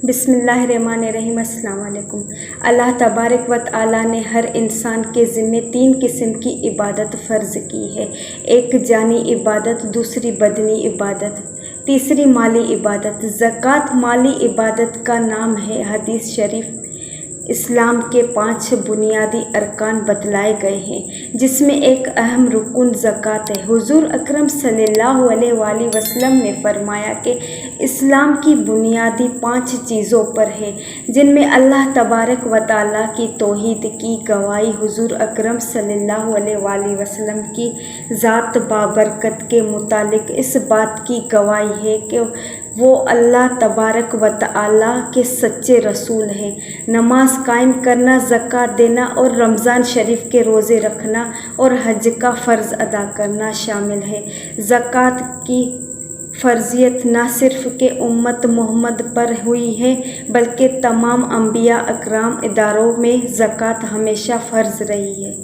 بسم اللہ الرحمن الرحیم۔ السلام علیکم۔ اللہ تبارک و تعالیٰ نے ہر انسان کے ذمے 3 قسم کی عبادت فرض کی ہے۔ ایک جانی عبادت، دوسری بدنی عبادت، تیسری مالی عبادت۔ زکوٰۃ مالی عبادت کا نام ہے۔ حدیث شریف اسلام کے 5 بنیادی ارکان بتلائے گئے ہیں، جس میں ایک اہم رکن زکوٰۃ ہے۔ حضور اکرم صلی اللہ علیہ وآلہ وسلم نے فرمایا کہ اسلام کی بنیادی 5 چیزوں پر ہے، جن میں اللہ تبارک و تعالیٰ کی توحید کی گواہی۔ حضور اکرم صلی اللہ علیہ وآلہ وسلم کی ذات بابرکت کے متعلق اس بات کی گواہی ہے کہ وہ اللہ تبارک و تعالیٰ کے سچے رسول ہیں۔ نماز قائم کرنا، زکوٰۃ دینا اور رمضان شریف کے روزے رکھنا اور حج کا فرض ادا کرنا شامل ہے۔ زکوٰۃ کی فرضیت نہ صرف کہ امت محمد پر ہوئی ہے، بلکہ تمام انبیاء اکرام اداروں میں زکوٰۃ ہمیشہ فرض رہی ہے۔